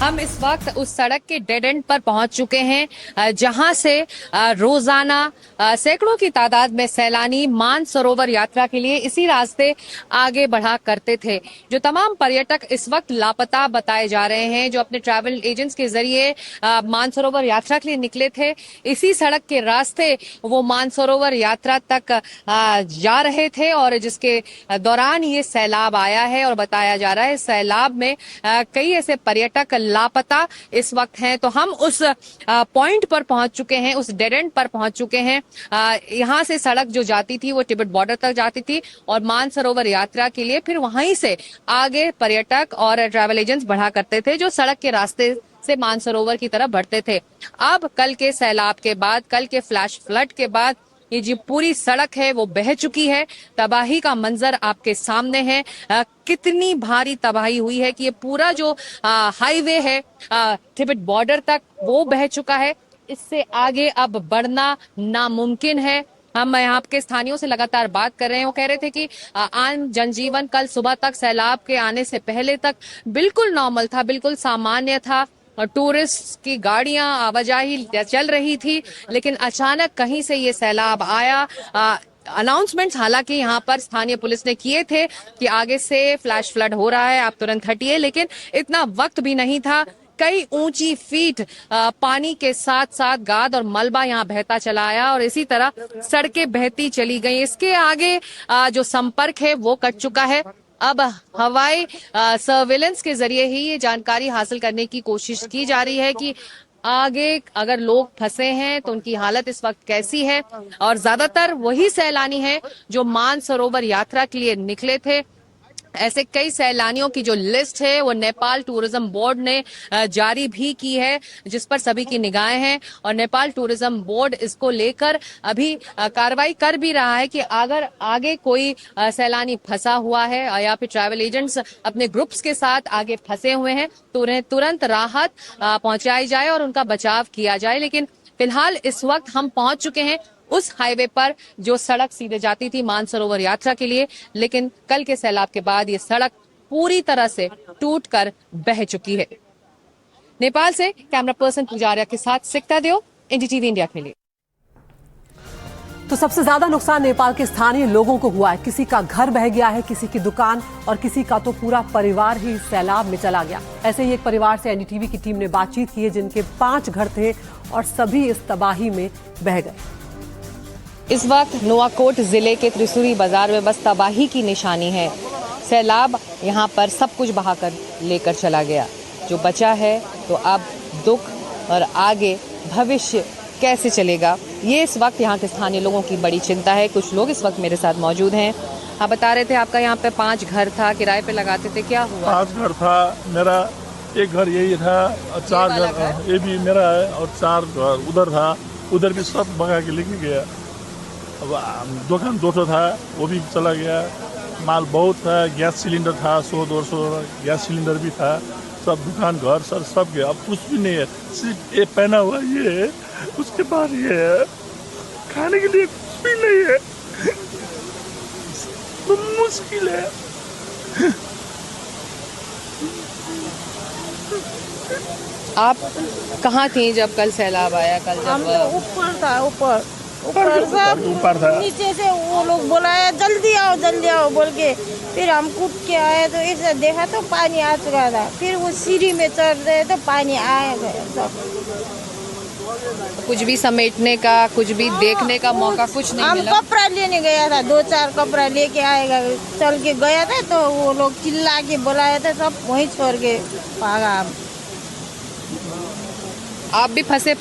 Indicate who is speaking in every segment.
Speaker 1: हम इस वक्त उस सड़क के डेड एंड पर पहुंच चुके हैं जहां से रोजाना सैकड़ों की तादाद में सैलानी मानसरोवर यात्रा के लिए इसी रास्ते आगे बढ़ा करते थे। जो तमाम पर्यटक इस वक्त लापता बताए जा रहे हैं, जो अपने ट्रैवल एजेंट्स के जरिए मानसरोवर यात्रा के लिए निकले थे, इसी सड़क के रास्ते वो मानसरोवर यात्रा तक जा रहे थे और जिसके दौरान ये सैलाब आया है। और बताया जा रहा है सैलाब में कई ऐसे पर्यटक लापता इस वक्त हैं। तो हम उस पॉइंट पर पहुंच चुके हैं, उस डेड एंड पर पहुंच चुके हैं। यहां से सड़क जो जाती थी वो तिब्बत बॉर्डर तक जाती थी और मानसरोवर यात्रा के लिए फिर वहीं से आगे पर्यटक और ट्रैवल एजेंट्स बढ़ा करते थे, जो सड़क के रास्ते से मानसरोवर की तरफ बढ़ते थे। अब कल के सैलाब के बाद, कल के फ्लैश फ्लड के बाद ये जो पूरी सड़क है वो बह चुकी है। तबाही का मंजर आपके सामने है। कितनी भारी तबाही हुई है कि ये पूरा जो हाईवे है तिब्बत बॉर्डर तक वो बह चुका है। इससे आगे अब बढ़ना नामुमकिन है। हम यहाँ के स्थानियों से लगातार बात कर रहे हैं। वो कह रहे थे कि आम जनजीवन कल सुबह तक, सैलाब के आने से पहले तक बिल्कुल नॉर्मल था, बिल्कुल सामान्य था। टूरिस्ट की गाड़ियां आवाजाही चल रही थी, लेकिन अचानक कहीं से ये सैलाब आया। अनाउंसमेंट्स हालांकि यहाँ पर स्थानीय पुलिस ने किए थे कि आगे से फ्लैश फ्लड हो रहा है, आप तुरंत हटिए, लेकिन इतना वक्त भी नहीं था। कई ऊंची फीट पानी के साथ साथ गाद और मलबा यहाँ बहता चला आया और इसी तरह सड़कें बहती चली गई। इसके आगे जो संपर्क है वो कट चुका है। अब हवाई सर्वेलेंस के जरिए ही ये जानकारी हासिल करने की कोशिश की जा रही है कि आगे अगर लोग फंसे हैं तो उनकी हालत इस वक्त कैसी है। और ज्यादातर वही सैलानी हैं जो मानसरोवर यात्रा के लिए निकले थे। ऐसे कई सैलानियों की जो लिस्ट है वो नेपाल टूरिज्म बोर्ड ने जारी भी की है, जिस पर सभी की निगाहें हैं। और नेपाल टूरिज्म बोर्ड इसको लेकर अभी कार्रवाई कर भी रहा है कि अगर आगे कोई सैलानी फंसा हुआ है या फिर ट्रैवल एजेंट्स अपने ग्रुप्स के साथ आगे फंसे हुए हैं तो उन्हें तुरंत राहत पहुंचाई जाए और उनका बचाव किया जाए। लेकिन फिलहाल इस वक्त हम पहुंच चुके हैं उस हाईवे पर जो सड़क सीधे जाती थी मानसरोवर यात्रा के लिए, लेकिन कल के सैलाब के बाद ये सड़क पूरी तरह से टूटकर बह चुकी है। नेपाल से कैमरा पर्सन पुजारिया के साथ सिकता देव, एनडीटीवी इंडिया के लिए।
Speaker 2: तो सबसे ज्यादा नुकसान नेपाल के स्थानीय लोगों को हुआ है। किसी का घर बह गया है, किसी की दुकान और किसी का तो पूरा परिवार ही सैलाब में चला गया। ऐसे ही एक परिवार से एनडीटीवी की टीम ने बातचीत की है जिनके 5 घर थे और सभी इस तबाही में बह गए।
Speaker 1: इस वक्त नुआकोट जिले के त्रिशूरी बाजार में बस तबाही की निशानी है। सैलाब यहाँ पर सब कुछ बहाकर लेकर चला गया। जो बचा है तो अब दुख और आगे भविष्य कैसे चलेगा, ये इस वक्त यहाँ के स्थानीय लोगों की बड़ी चिंता है। कुछ लोग इस वक्त मेरे साथ मौजूद हैं। आप बता रहे थे आपका यहाँ पे 5 घर था, किराए पे लगाते थे, क्या हुआ?
Speaker 3: 5 घर था मेरा, एक घर यही था और 4 घर ये भी मेरा है और 4 घर उधर था, उधर भी सब भगा के लेके गया। अब दुकान 200 था वो भी चला गया। माल बहुत था, गैस सिलेंडर था 100-200 गैस सिलेंडर भी था, सब दुकान घर सर सब गया। अब कुछ भी नहीं है, सिर्फ ये पहना हुआ ये है, उसके बाद ये है, खाने के लिए कुछ भी नहीं है। तो मुश्किल है।
Speaker 1: आप कहाँ थी जब कल सैलाब आया? कल जब
Speaker 4: हम तो ऊपर था, ऊपर था, नीचे से वो लोग बुलाया जल्दी आओ बोल के, फिर हम कूद के आए तो ऐसा देखा तो पानी आ चुका था। फिर वो सीढ़ी में चढ़ रहे तो पानी आया गया सब।
Speaker 1: कुछ भी समेटने का, कुछ भी देखने का मौका कुछ नहीं मिला।
Speaker 4: हम कपड़ा लेने गया था, 2-4 कपड़ा लेके आएगा चल के गया था तो वो लोग चिल्ला के बुलाया था, सब वहीं छोड़ के भागा।
Speaker 1: आप भी फंसे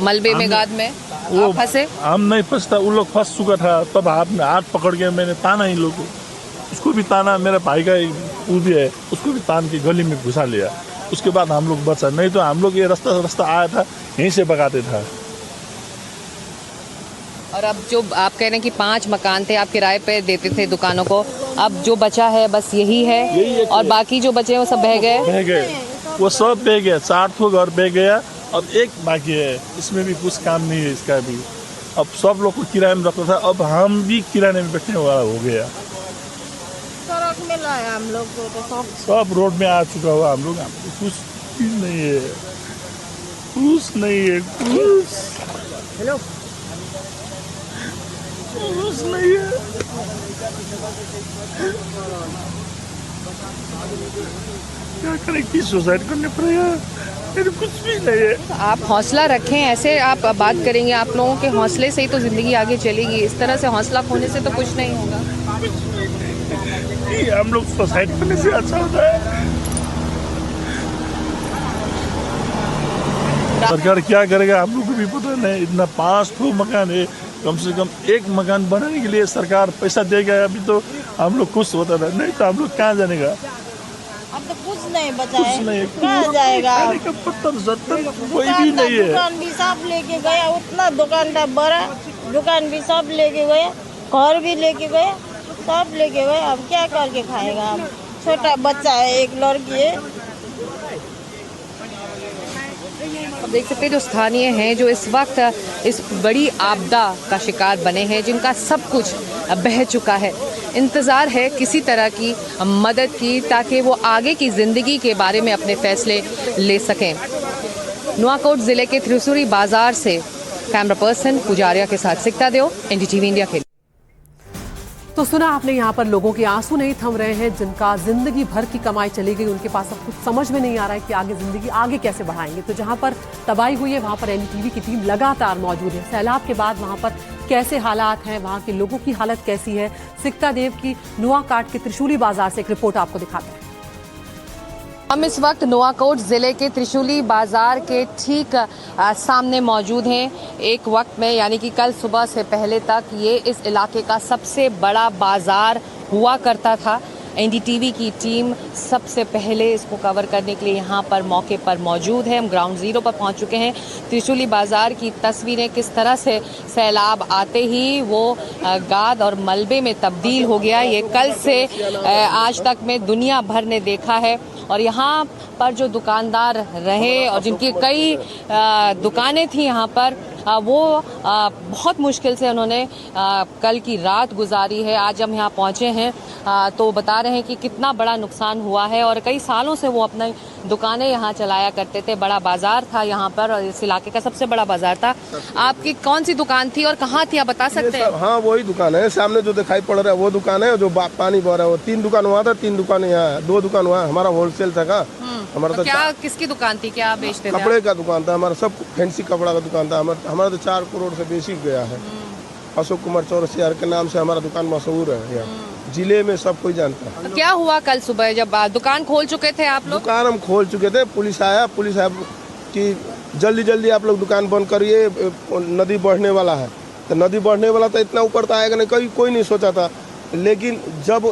Speaker 1: मलबे में, गाद में
Speaker 3: वो
Speaker 1: फंसे?
Speaker 3: हम नहीं फंसता, उन लोग फंस चुका था। तब हाथ पकड़ के मैंने ताना इन लोग को, उसको भी ताना, मेरा भाई का वो भी है, उसको भी तान के गली में घुसा लिया। उसके बाद हम लोग बचा, नहीं तो हम लोग ये रास्ता आया था यहीं से भगाते था।
Speaker 1: और अब जो आप कह रहे हैं कि 5 मकान थे, आप किराए पे देते थे दुकानों को, अब जो बचा है बस यही है और बाकी जो बचे हैं वो सब बह गए।
Speaker 3: वो सब बह गया, 4 घर बह गया। अब एक बाकी है, इसमें भी कुछ काम नहीं है इसका भी। अब सब लोग को किराए में रखता था, अब हम भी किराए में बैठने वाला हो गया।
Speaker 4: सड़क में लाया हम लोग को तो
Speaker 3: सब रोड में आ चुका हुआ। हम लोग कुछ चीज नहीं है, कुछ नहीं है, कुछ
Speaker 2: हेलो
Speaker 3: कुछ नहीं है। क्या करें कि सुसाइड करने पड़ेगा, मेरे कुछ भी नहीं है।
Speaker 1: आप हौसला रखें, ऐसे आप बात करेंगे, आप लोगों के हौसले से ही तो जिंदगी आगे चलेगी। इस तरह से हौसला खोने से तो कुछ नहीं होगा।
Speaker 3: ये हम लोग सुसाइड करने से अच्छा होता है। सरकार क्या करेगा हम लोग को भी पता नहीं। इतना 5 मकान है, कम से कम एक मकान बनाने के लिए सरकार पैसा देगा। अभी तो हम लोग खुश होता था, नहीं तो हम लोग कहाँ जानेगा।
Speaker 4: अब तो कुछ नहीं बचा
Speaker 3: कुछ
Speaker 4: है,
Speaker 3: नहीं,
Speaker 4: कहाँ जाएगा।
Speaker 3: खाने का पत्थर सत्तर कोई भी नहीं है।
Speaker 4: दुकान भी सब लेके गया, उतना दुकान था बड़ा, दुकान भी सब लेके गया, घर भी लेके गया, सब लेके गए। अब क्या करके खाएगा। अब छोटा बच्चा है, एक लड़की है।
Speaker 1: आप देख सकते हैं जो स्थानीय हैं, जो इस वक्त इस बड़ी आपदा का शिकार बने हैं, जिनका सब कुछ बह चुका है। इंतज़ार है किसी तरह की मदद की, ताकि वो आगे की ज़िंदगी के बारे में अपने फैसले ले सकें। नुआकोट ज़िले के त्रिशूली बाजार से कैमरा पर्सन पुजारिया के साथ सिकता देओ, एनडीटीवी इंडिया के लिए।
Speaker 2: तो सुना आपने, यहाँ पर लोगों के आंसू नहीं थम रहे हैं, जिनका जिंदगी भर की कमाई चली गई, उनके पास अब कुछ समझ में नहीं आ रहा है कि आगे जिंदगी आगे कैसे बढ़ाएंगे। तो जहाँ पर तबाही हुई है वहाँ पर एनडीटीवी की टीम लगातार मौजूद है। सैलाब के बाद वहाँ पर कैसे हालात हैं, वहाँ के लोगों की हालत कैसी है, सिकता देव की नुआकोट के त्रिशूली बाजार से एक रिपोर्ट आपको दिखाते हैं।
Speaker 1: हम इस वक्त नुआकोट ज़िले के त्रिशूली बाज़ार के ठीक सामने मौजूद हैं। एक वक्त में यानी कि कल सुबह से पहले तक ये इस इलाके का सबसे बड़ा बाज़ार हुआ करता था। एनडीटीवी की टीम सबसे पहले इसको कवर करने के लिए यहाँ पर मौके पर मौजूद है। हम ग्राउंड ज़ीरो पर पहुँच चुके हैं। त्रिशूली बाज़ार की तस्वीरें किस तरह से सैलाब आते ही वो गाद और मलबे में तब्दील हो गया, ये कल से आज तक में दुनिया भर ने देखा है। और यहाँ पर जो दुकानदार रहे और जिनकी कई दुकानें थी यहाँ पर, वो बहुत मुश्किल से उन्होंने कल की रात गुजारी है। आज हम यहाँ पहुँचे हैं तो बता रहे हैं कि कितना बड़ा नुकसान हुआ है, और कई सालों से वो अपनी दुकानें यहाँ चलाया करते थे। बड़ा बाजार था यहाँ पर, और इस इलाके का सबसे बड़ा बाजार था। आपकी कौन सी दुकान थी और कहाँ थी, आप बता सकते हैं?
Speaker 5: हाँ, वही दुकान है, सामने जो दिखाई पड़ रहा है वो दुकान है। जो पानी बह रहा है वो 3 दुकान वहाँ था, 3 दुकान यहाँ है, 2 दुकान वहाँ। हमारा होलसेल था का हमारा तो
Speaker 1: क्या किसकी दुकान थी, क्या बेचते थे?
Speaker 5: कपड़े का दुकान था हमारा, सब फैंसी कपड़ा का दुकान था हमारा तो 4 करोड़ से बेसी गया है। अशोक कुमार चौरसिया के नाम से हमारा दुकान मशहूर है यहाँ जिले में, सब कोई जानता है।
Speaker 1: तो क्या हुआ कल सुबह जब दुकान खोल चुके थे आप लोग?
Speaker 5: दुकान हम खोल चुके थे, पुलिस आया कि जल्दी जल्दी आप लोग दुकान बंद करिए, नदी बढ़ने वाला है। तो नदी बढ़ने वाला था, इतना ऊपर तो आएगा नहीं, कोई नहीं सोचा था। लेकिन जब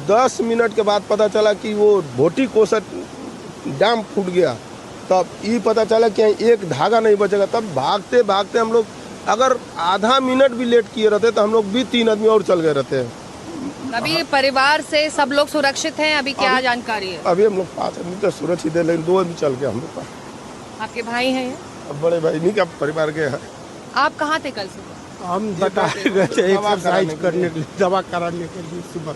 Speaker 5: 10 मिनट के बाद पता चला कि वो भोटी कोसट डैम फूट गया, तब ये पता चला कि एक धागा नहीं बचेगा। तब भागते भागते हम लोग अगर आधा मिनट भी लेट किए रहते तो हम लोग भी 3 आदमी और चल गए रहते हैं।
Speaker 1: अभी परिवार से सब लोग सुरक्षित हैं? अभी क्या जानकारी है?
Speaker 5: अभी हम लोग 5 आदमी तो सुरक्षित है, लेकिन 2 आदमी चल गए हम लोग पास।
Speaker 1: आपके भाई हैं ये?
Speaker 5: अब बड़े भाई नहीं, क्या परिवार के हैं।
Speaker 1: आप कहाँ थे कल सुबह?
Speaker 6: हम बताए गए थे एक्सरसाइज करने के लिए, दवा कराने के लिए सुबह।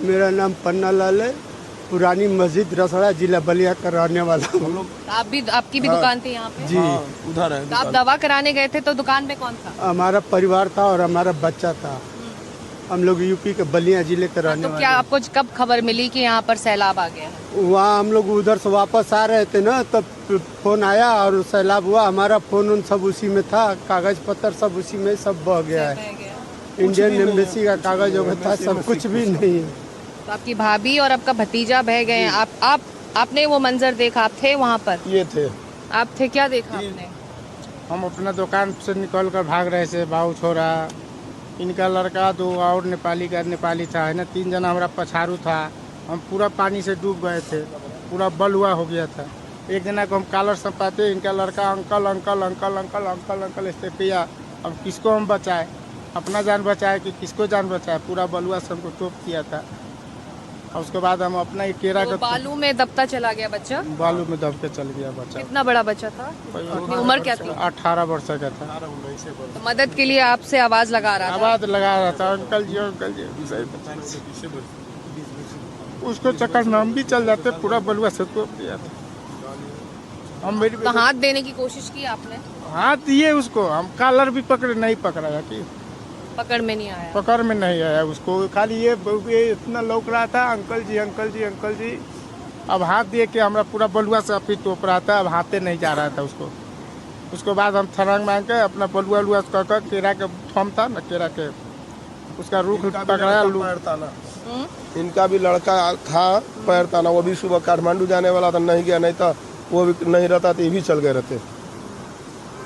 Speaker 6: मेरा नाम पन्ना लाल है, पुरानी मस्जिद रसड़ा, जिला बलिया का रहने वाला हूँ।
Speaker 1: आपकी भी दुकान थी यहाँ पे?
Speaker 6: जी
Speaker 5: उधर है।
Speaker 1: तो आप दवा कराने गए थे, तो दुकान में कौन था?
Speaker 6: हमारा परिवार था और हमारा बच्चा था। हम लोग यूपी के बलिया जिले के रहने
Speaker 1: तो
Speaker 6: वाले।
Speaker 1: क्या आपको कब खबर मिली कि यहाँ पर सैलाब आ गया है?
Speaker 6: वहाँ हम लोग उधर से वापस आ रहे थे ना, तब फोन आया और सैलाब हुआ। हमारा फोन उन सब उसी में था, कागज पत्र सब उसी में सब बह गया है। इंडियन एम्बेसी का कागज वगैरह था, सब कुछ भी नहीं है।
Speaker 1: तो आपकी भाभी और आपका भतीजा बह गए हैं। आपने वो मंजर देखा? आप थे वहाँ पर?
Speaker 5: ये थे।
Speaker 1: आप थे, क्या देखा आपने?
Speaker 7: हम अपना दुकान से निकल कर भाग रहे थे, बाऊ छोरा, इनका लड़का 2 और नेपाली था, है ना, 3 जना हमारा पछारू था। हम पूरा पानी से डूब गए थे, पूरा बलुआ हो गया था। एक जना को हम कॉलर संपाते, इनका लड़का uncle uncle uncle uncle uncle uncle इससे पिया। अब किसको हम बचाए, अपना जान बचाए कि किसको जान बचाए? पूरा बलुआ से हमको टोप किया था। और उसके बाद हम अपना ये केरा
Speaker 1: तो
Speaker 7: का
Speaker 1: बालू में दबता चला गया बच्चा?
Speaker 7: बालू में दब के चल गया बच्चा।
Speaker 1: कितना बड़ा बच्चा था? अपनी उम्र क्या थी?
Speaker 7: 18 वर्ष का था।
Speaker 1: तो मदद के लिए आपसे आवाज लगा रहा था?
Speaker 7: आवाज लगा रहा था, अंकल जी सही उसको चक्कर में हम भी चल जाते, पूरा बलुआ से तोड़ दिया था। हम मेरी
Speaker 1: तो हाथ देने की कोशिश की आपने?
Speaker 7: हाथ दिए उसको, हम कॉलर भी पकड़े, नहीं पकड़ा कि
Speaker 1: पकड़ में नहीं आया।
Speaker 7: पकड़ में नहीं आया उसको, खाली ये इतना लौक रहा था, अंकल जी अंकल जी अंकल जी। अब हाथ दिए कि हमारा पूरा बलुआ से अपनी टोप रहा था, अब हाथे नहीं जा रहा था उसको। उसके बाद हम थरंग मांग के अपना बलुआ लुआ कर केरा के थम था ना, केरा के उसका रूख पकड़ाया।
Speaker 5: इनका भी लड़का था पैर ताना, वो भी सुबह काठमांडू जाने वाला था, नहीं गया, नहीं था वो भी नहीं रहता तो ये भी चल गए रहते।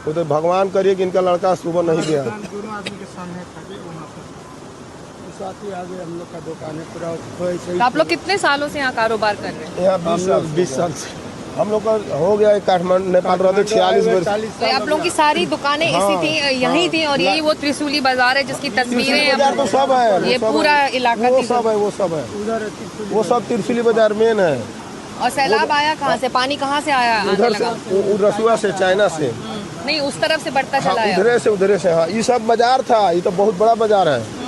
Speaker 5: तो भगवान करिए कि इनका लड़का सुबह नहीं गया।
Speaker 7: दोनों आदमी के सामने था वहाँ पर साथ ही आगे हम लोग का दुकान है पूरा।
Speaker 1: तो आप लोग कितने सालों से यहाँ कारोबार कर रहे हैं?
Speaker 5: यहाँ 20 साल से हम लोग का हो गया। काठमांडू नेपाल रहते 46 वर्ष।
Speaker 1: तो आप लोगों की सारी दुकानें इसी थी, यहीं थी, और यही वो त्रिशूली बाजार है जिसकी तस्वीरें
Speaker 5: बाजार तो सब है,
Speaker 1: ये पूरा इलाका
Speaker 5: वो
Speaker 1: थी।
Speaker 5: सब है, वो सब है, वो सब त्रिशूली बाजार मेन है।
Speaker 1: और सैलाब आया कहाँ से? पानी कहाँ से आया? आने
Speaker 5: उधर
Speaker 1: लगा?
Speaker 5: से रसुआ से, चाइना से।
Speaker 1: नहीं, उस तरफ से बढ़ता चला आया।
Speaker 5: उधरे से हाँ, ये सब बाजार था, ये तो बहुत बड़ा बाजार है।